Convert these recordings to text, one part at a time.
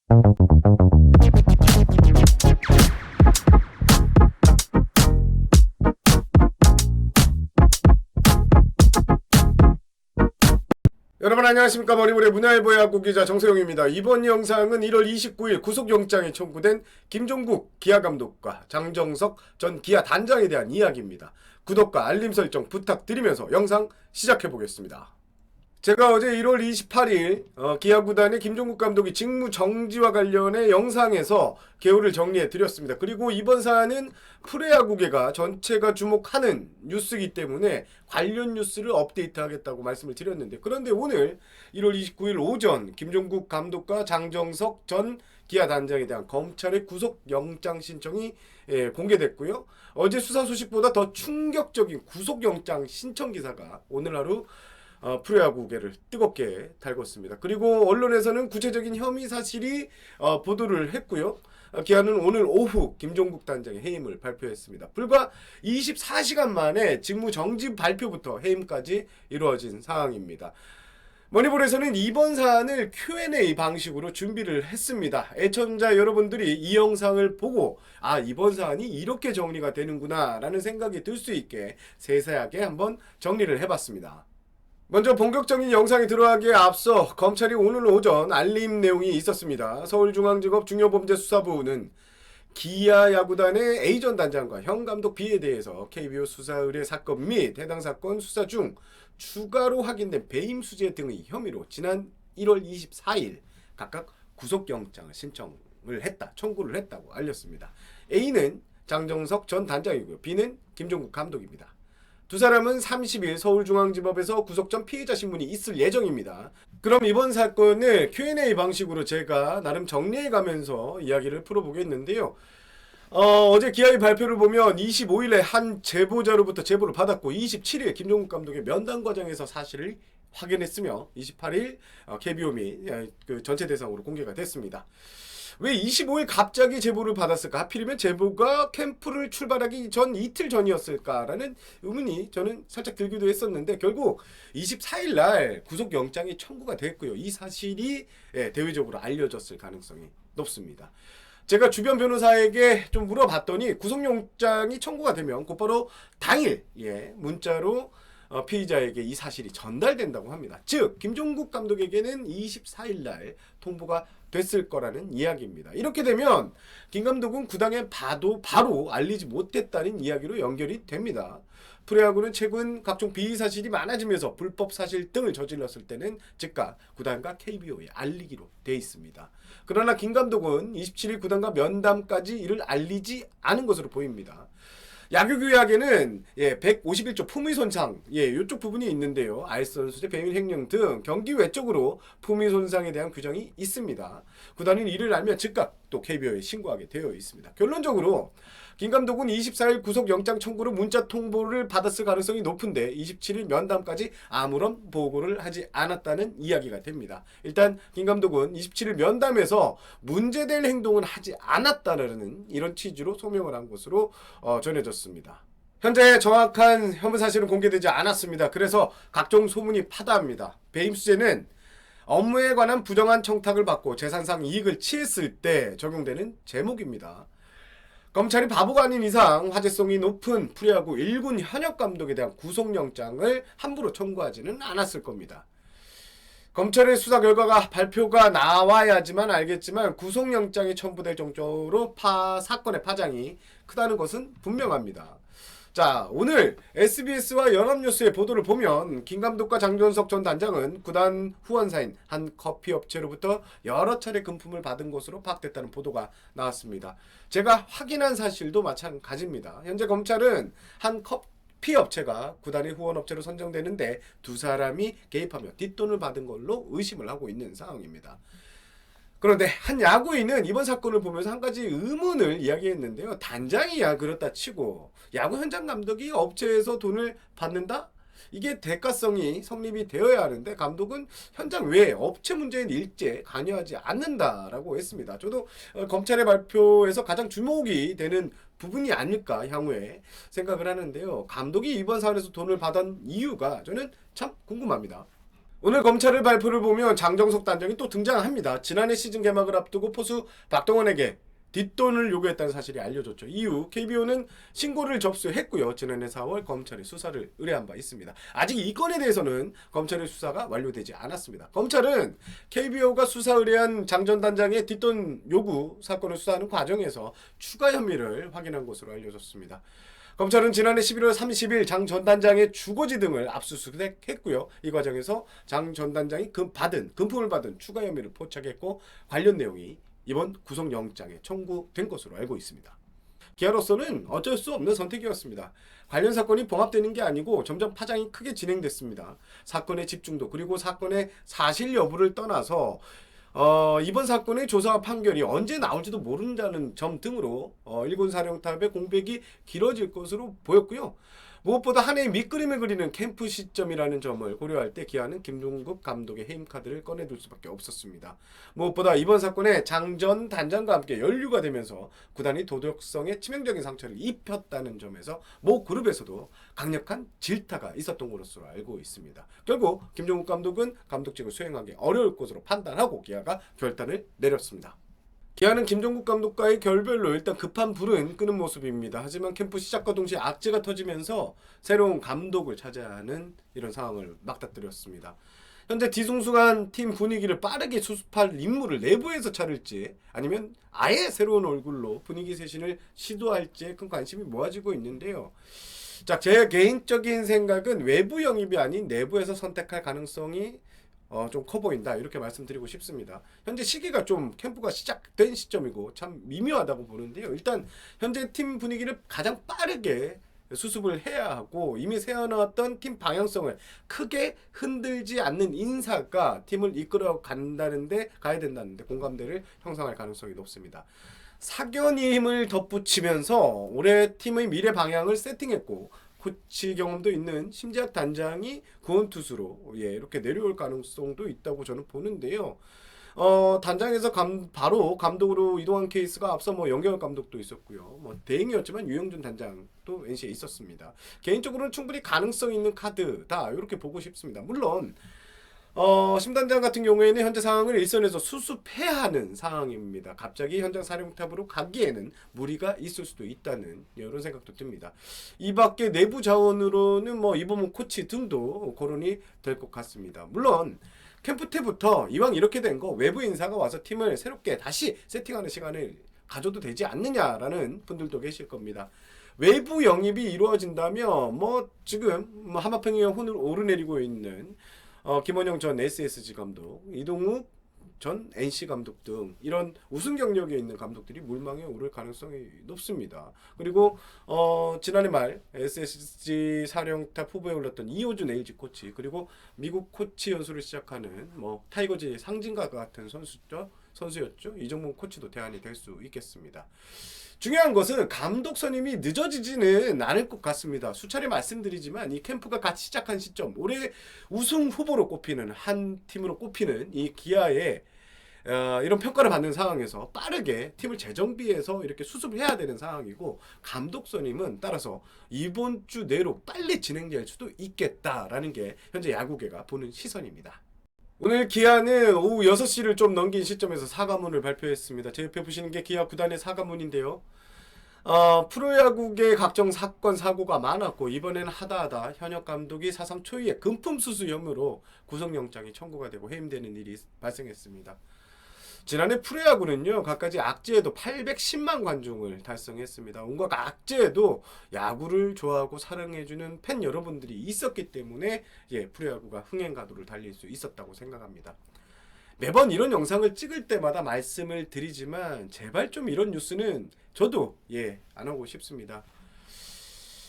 여러분 안녕하십니까. 머니볼의 문화일보의 야구기자 정세용입니다. 이번 영상은 1월 29일 구속영장이 청구된 김종국 기아감독과 장정석 전 기아 단장에 대한 이야기입니다. 구독과 알림 설정 부탁드리면서 영상 시작해보겠습니다. 제가 어제 1월 28일 기아구단의 김종국 감독이 직무 정지와 관련해 영상에서 개요를 정리해 드렸습니다. 그리고 이번 사안은 프로야구계가 전체가 주목하는 뉴스이기 때문에 관련 뉴스를 업데이트하겠다고 말씀을 드렸는데, 그런데 오늘 1월 29일 오전 김종국 감독과 장정석 전 기아 단장에 대한 검찰의 구속영장 신청이 공개됐고요. 어제 수사 소식보다 더 충격적인 구속영장 신청 기사가 오늘 하루 프로야구계를 뜨겁게 달궜습니다. 그리고 언론에서는 구체적인 혐의 사실이 보도를 했고요. 기아는 오늘 오후 김종국 단장의 해임을 발표했습니다. 불과 24시간 만에 직무 정지 발표부터 해임까지 이루어진 상황입니다. 머니볼에서는 이번 사안을 Q&A 방식으로 준비를 했습니다. 애청자 여러분들이 이 영상을 보고 이번 사안이 이렇게 정리가 되는구나 라는 생각이 들 수 있게 세세하게 한번 정리를 해봤습니다. 먼저 본격적인 영상에 들어가기에 앞서 검찰이 오늘 오전 알림 내용이 있었습니다. 서울중앙지법 중요범죄수사부는 기아 야구단의 A 전 단장과 현 감독 B에 대해서 KBO 수사 의뢰 사건 및 해당 사건 수사 중 추가로 확인된 배임 수재 등의 혐의로 지난 1월 24일 각각 구속영장을 청구를 했다고 알렸습니다. A는 장정석 전 단장이고요. B는 김종국 감독입니다. 두 사람은 30일 서울중앙지법에서 구속 전 피의자 신문이 있을 예정입니다. 그럼 이번 사건을 Q&A 방식으로 제가 나름 정리해가면서 이야기를 풀어보겠는데요. 어제 기아의 발표를 보면 25일에 한 제보자로부터 제보를 받았고 27일 김종국 감독의 면담 과정에서 사실을 확인했으며 28일 KBO 및 그 전체 대상으로 공개가 됐습니다. 왜 25일 갑자기 제보를 받았을까? 하필이면 제보가 캠프를 출발하기 전 이틀 전이었을까라는 의문이 저는 살짝 들기도 했었는데, 결국 24일 날 구속영장이 청구가 됐고요. 이 사실이 대외적으로 알려졌을 가능성이 높습니다. 제가 주변 변호사에게 좀 물어봤더니 구속영장이 청구가 되면 곧바로 당일 문자로 피의자에게 이 사실이 전달된다고 합니다. 즉 김종국 감독에게는 24일 날 통보가 됐을 거라는 이야기입니다. 이렇게 되면 김 감독은 구단에 바로 알리지 못했다는 이야기로 연결이 됩니다. 프로야구는 최근 각종 비위 사실이 많아지면서 불법 사실 등을 저질렀을 때는 즉각 구단과 KBO에 알리기로 돼 있습니다. 그러나 김 감독은 27일 구단과 면담까지 이를 알리지 않은 것으로 보입니다. 야구규약에는 151조 품위손상 이쪽 부분이 있는데요. 알선 수재, 배임 횡령 등 경기 외적으로 품위손상에 대한 규정이 있습니다. 구단은 이를 알면 즉각 또 KBO에 신고하게 되어 있습니다. 결론적으로 김 감독은 24일 구속영장 청구로 문자 통보를 받았을 가능성이 높은데 27일 면담까지 아무런 보고를 하지 않았다는 이야기가 됩니다. 일단 김 감독은 27일 면담에서 문제될 행동은 하지 않았다는 이런 취지로 소명을 한 것으로 전해졌습니다. 현재 정확한 혐의 사실은 공개되지 않았습니다. 그래서 각종 소문이 파다합니다. 배임 수재는 업무에 관한 부정한 청탁을 받고 재산상 이익을 취했을 때 적용되는 제목입니다. 검찰이 바보가 아닌 이상 화제성이 높은 프로야구 1군 현역 감독에 대한 구속영장을 함부로 청구하지는 않았을 겁니다. 검찰의 수사 결과가 발표가 나와야지만 알겠지만 구속영장이 첨부될 정도로 사건의 파장이 크다는 것은 분명합니다. 자, 오늘 SBS와 연합뉴스의 보도를 보면 김 감독과 장정석 전 단장은 구단 후원사인 한 커피 업체로부터 여러 차례 금품을 받은 것으로 파악됐다는 보도가 나왔습니다. 제가 확인한 사실도 마찬가지입니다. 현재 검찰은 한 커피 업체가 구단의 후원 업체로 선정되는데 두 사람이 개입하며 뒷돈을 받은 걸로 의심을 하고 있는 상황입니다. 그런데 한 야구인은 이번 사건을 보면서 한 가지 의문을 이야기했는데요. 단장이야 그렇다 치고 야구 현장 감독이 업체에서 돈을 받는다? 이게 대가성이 성립이 되어야 하는데 감독은 현장 외에 업체 문제인 일제에 관여하지 않는다라고 했습니다. 저도 검찰의 발표에서 가장 주목이 되는 부분이 아닐까 향후에 생각을 하는데요. 감독이 이번 사안에서 돈을 받은 이유가 저는 참 궁금합니다. 오늘 검찰의 발표를 보면 장정석 단장이 또 등장합니다. 지난해 시즌 개막을 앞두고 포수 박동원에게 뒷돈을 요구했다는 사실이 알려졌죠. 이후 KBO는 신고를 접수했고요. 지난해 4월 검찰에 수사를 의뢰한 바 있습니다. 아직 이 건에 대해서는 검찰의 수사가 완료되지 않았습니다. 검찰은 KBO가 수사 의뢰한 장 전 단장의 뒷돈 요구 사건을 수사하는 과정에서 추가 혐의를 확인한 것으로 알려졌습니다. 검찰은 지난해 11월 30일 장 전 단장의 주거지 등을 압수수색했고요. 이 과정에서 장 전 단장이 금품을 받은 추가 혐의를 포착했고 관련 내용이 이번 구속영장에 청구된 것으로 알고 있습니다. 기아로서는 어쩔 수 없는 선택이었습니다. 관련 사건이 봉합되는 게 아니고 점점 파장이 크게 진행됐습니다. 사건의 집중도 그리고 사건의 사실 여부를 떠나서 이번 사건의 조사와 판결이 언제 나올지도 모른다는 점 등으로 일본 사령탑의 공백이 길어질 것으로 보였고요. 무엇보다 한 해의 밑그림을 그리는 캠프 시점이라는 점을 고려할 때 기아는 김종국 감독의 해임 카드를 꺼내둘 수밖에 없었습니다. 무엇보다 이번 사건에 장 전 단장과 함께 연루가 되면서 구단이 도덕성에 치명적인 상처를 입혔다는 점에서 모 그룹에서도 강력한 질타가 있었던 것으로 알고 있습니다. 결국 김종국 감독은 감독직을 수행하기 어려울 것으로 판단하고 기아가 결단을 내렸습니다. 기아는 김종국 감독과의 결별로 일단 급한 불은 끄는 모습입니다. 하지만 캠프 시작과 동시에 악재가 터지면서 새로운 감독을 찾아야 하는 이런 상황을 맞닥뜨렸습니다. 현재 뒤숭숭한 팀 분위기를 빠르게 수습할 인물을 내부에서 찾을지 아니면 아예 새로운 얼굴로 분위기 쇄신을 시도할지에 큰 관심이 모아지고 있는데요. 자, 제 개인적인 생각은 외부 영입이 아닌 내부에서 선택할 가능성이 좀 커 보인다 이렇게 말씀드리고 싶습니다. 현재 시기가 좀 캠프가 시작된 시점이고 참 미묘하다고 보는데요. 일단 현재 팀 분위기를 가장 빠르게 수습을 해야 하고 이미 세워놨던 팀 방향성을 크게 흔들지 않는 인사가 팀을 이끌어 가야 된다는데 공감대를 형성할 가능성이 높습니다. 사견임을 덧붙이면서 올해 팀의 미래 방향을 세팅했고 코치 경험도 있는 심재학 단장이 구원투수로 이렇게 내려올 가능성도 있다고 저는 보는데요. 단장에서 바로 감독으로 이동한 케이스가 앞서 영경혁 감독도 있었고요. 대행이었지만 유영준 단장도 NC에 있었습니다. 개인적으로는 충분히 가능성 있는 카드다 이렇게 보고 싶습니다. 물론 심단장 같은 경우에는 현재 상황을 일선에서 수습해야 하는 상황입니다. 갑자기 현장 사령탑으로 가기에는 무리가 있을 수도 있다는 이런 생각도 듭니다. 이 밖에 내부 자원으로는 이범호 코치 등도 거론이 될 것 같습니다. 물론 캠프 때부터 이왕 이렇게 된 거 외부 인사가 와서 팀을 새롭게 다시 세팅하는 시간을 가져도 되지 않느냐라는 분들도 계실 겁니다. 외부 영입이 이루어진다면 지금 하마평이 혼을 오르내리고 있는 김원영 전 SSG 감독, 이동욱 전 NC 감독 등 이런 우승 경력에 있는 감독들이 물망에 오를 가능성이 높습니다. 그리고 지난해 말 SSG 사령탑 후보에 올랐던 이호준 LG 코치 그리고 미국 코치 연수를 시작하는 타이거즈의 상징과 같은 선수였죠. 이정문 코치도 대안이 될 수 있겠습니다. 중요한 것은 감독 선임이 늦어지지는 않을 것 같습니다. 수차례 말씀드리지만 이 캠프가 같이 시작한 시점, 올해 우승 후보로 꼽히는 한 팀으로 꼽히는 이 기아의 이런 평가를 받는 상황에서 빠르게 팀을 재정비해서 이렇게 수습을 해야 되는 상황이고 감독 선임은 따라서 이번 주 내로 빨리 진행될 수도 있겠다라는 게 현재 야구계가 보는 시선입니다. 오늘 기아는 오후 6시를 좀 넘긴 시점에서 사과문을 발표했습니다. 제 옆에 보시는 게 기아 구단의 사과문인데요. 프로야구계 각종 사건 사고가 많았고 이번에는 하다하다 현역 감독이 사상 초유의 금품 수수 혐의로 구속영장이 청구가 되고 해임되는 일이 발생했습니다. 지난해 프로야구는요 갖가지 악재에도 810만 관중을 달성했습니다. 온갖 악재에도 야구를 좋아하고 사랑해주는 팬 여러분들이 있었기 때문에 프로야구가 흥행가도를 달릴 수 있었다고 생각합니다. 매번 이런 영상을 찍을 때마다 말씀을 드리지만 제발 좀 이런 뉴스는 저도 안 하고 싶습니다.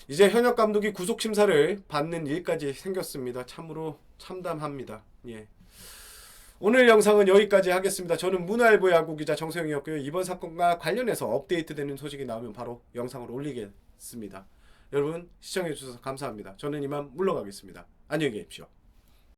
이제 현역 감독이 구속 심사를 받는 일까지 생겼습니다. 참으로 참담합니다. 오늘 영상은 여기까지 하겠습니다. 저는 문화일보 야구기자 정세영이었고요. 이번 사건과 관련해서 업데이트되는 소식이 나오면 바로 영상을 올리겠습니다. 여러분 시청해주셔서 감사합니다. 저는 이만 물러가겠습니다. 안녕히 계십시오.